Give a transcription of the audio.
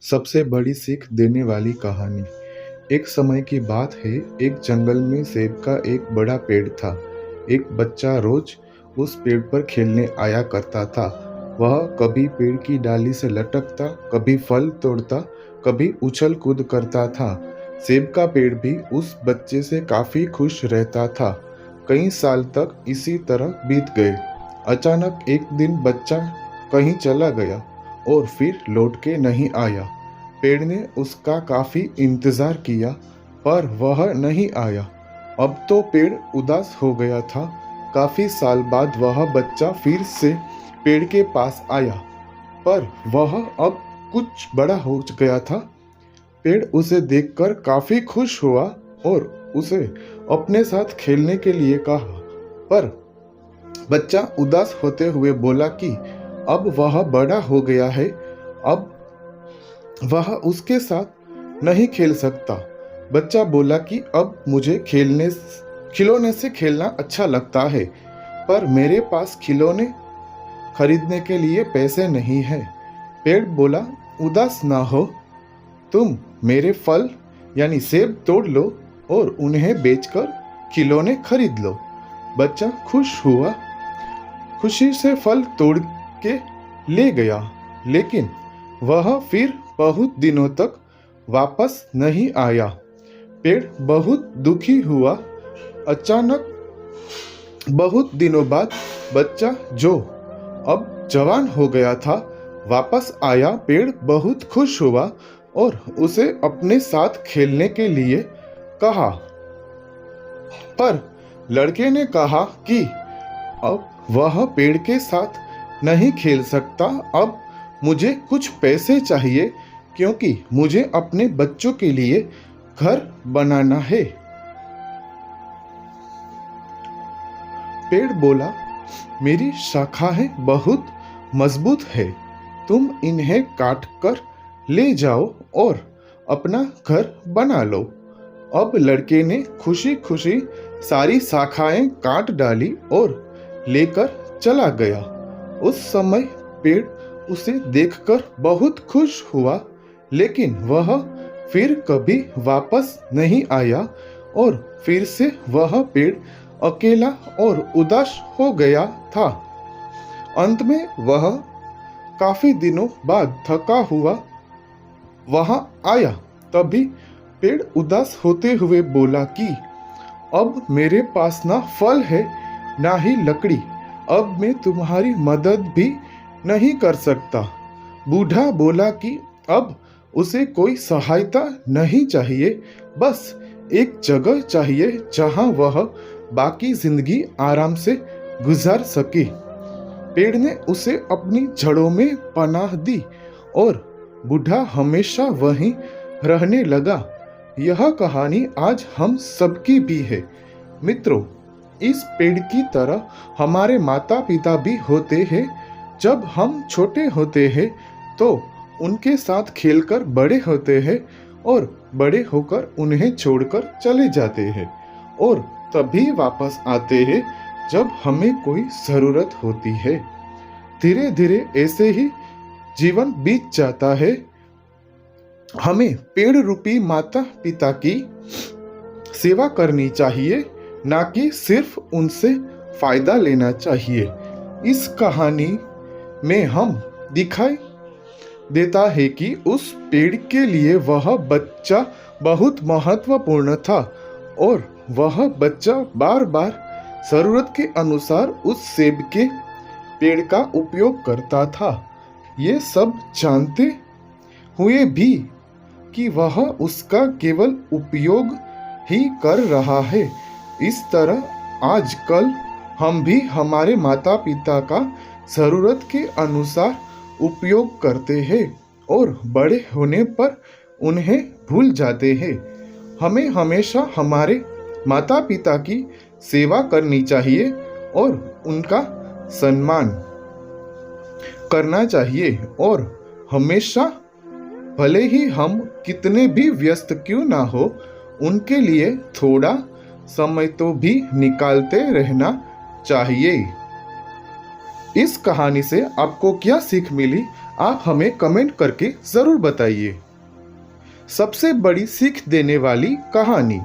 सबसे बड़ी सीख देने वाली कहानी। एक समय की बात है, एक जंगल में सेब का एक बड़ा पेड़ था। एक बच्चा रोज उस पेड़ पर खेलने आया करता था। वह कभी पेड़ की डाली से लटकता, कभी फल तोड़ता, कभी उछल कूद करता था। सेब का पेड़ भी उस बच्चे से काफी खुश रहता था। कई साल तक इसी तरह बीत गए। अचानक एक दिन बच्चा कहीं चला गया और फिर लौट के नहीं आया। पेड़ ने उसका काफी इंतजार किया, पर वह नहीं आया। अब तो पेड़ उदास हो गया था। काफी साल बाद वह बच्चा फिर से पेड़ के पास आया, पर वह अब कुछ बड़ा हो गया था। पेड़ उसे देखकर काफी खुश हुआ और उसे अपने साथ खेलने के लिए कहा, पर बच्चा उदास होते हुए बोला कि अब वह बड़ा हो गया है, अब वह उसके साथ नहीं खेल सकता। बच्चा बोला कि अब मुझे खिलौने से खेलना अच्छा लगता है, पर मेरे पास खिलौने खरीदने के लिए पैसे नहीं हैं। पेड़ बोला, उदास ना हो, तुम मेरे फल यानी सेब तोड़ लो और उन्हें बेचकर खिलौने खरीद लो। बच्चा खुश हुआ, खुशी से फल तोड़ के ले गया, लेकिन वह फिर बहुत दिनों तक वापस नहीं आया। पेड़ बहुत दुखी हुआ। अचानक बहुत दिनों बाद बच्चा, जो अब जवान हो गया था, वापस आया। पेड़ बहुत खुश हुआ और उसे अपने साथ खेलने के लिए कहा, पर लड़के ने कहा कि अब वह पेड़ के साथ नहीं खेल सकता। अब मुझे कुछ पैसे चाहिए, क्योंकि मुझे अपने बच्चों के लिए घर बनाना है। पेड़ बोला, मेरी शाखाएं बहुत मजबूत है, तुम इन्हें काट कर ले जाओ और अपना घर बना लो। अब लड़के ने खुशी खुशी सारी शाखाएं काट डाली और लेकर चला गया। उस समय पेड़ उसे देखकर बहुत खुश हुआ, लेकिन वह फिर कभी वापस नहीं आया और फिर से वह पेड़ अकेला और उदास हो गया था। अंत में वह काफी दिनों बाद थका हुआ वहां आया। तभी पेड़ उदास होते हुए बोला कि अब मेरे पास ना फल है, ना ही लकड़ी। अब मैं तुम्हारी मदद भी नहीं कर सकता। बूढ़ा बोला कि अब उसे कोई सहायता नहीं चाहिए, बस एक जगह चाहिए जहां वह बाकी जिंदगी आराम से गुजार सके। पेड़ ने उसे अपनी जड़ों में पनाह दी और बूढ़ा हमेशा वहीं रहने लगा। यह कहानी आज हम सबकी भी है। मित्रों, इस पेड़ की तरह हमारे माता पिता भी होते हैं। जब हम छोटे होते हैं तो उनके साथ खेलकर बड़े होते हैं और बड़े होकर उन्हें छोड़कर चले जाते हैं, और तभी वापस आते हैं जब हमें कोई ज़रूरत होती है। धीरे धीरे ऐसे ही जीवन बीत जाता है। हमें पेड़ रूपी माता पिता की सेवा करनी चाहिए, ना कि सिर्फ उनसे फायदा लेना चाहिए। इस कहानी में हम दिखाई देता है कि उस पेड़ के लिए वह बच्चा बहुत महत्वपूर्ण था और वह बच्चा बार बार जरूरत के अनुसार उस सेब के पेड़ का उपयोग करता था। ये सब जानते हुए भी कि वह उसका केवल उपयोग ही कर रहा है। इस तरह आजकल हम भी हमारे माता पिता का ज़रूरत के अनुसार उपयोग करते हैं और बड़े होने पर उन्हें भूल जाते हैं। हमें हमेशा हमारे माता पिता की सेवा करनी चाहिए और उनका सम्मान करना चाहिए, और हमेशा, भले ही हम कितने भी व्यस्त क्यों ना हो, उनके लिए थोड़ा समय तो भी निकालते रहना चाहिए। इस कहानी से आपको क्या सीख मिली, आप हमें कमेंट करके ज़रूर बताइए। सबसे बड़ी सीख देने वाली कहानी।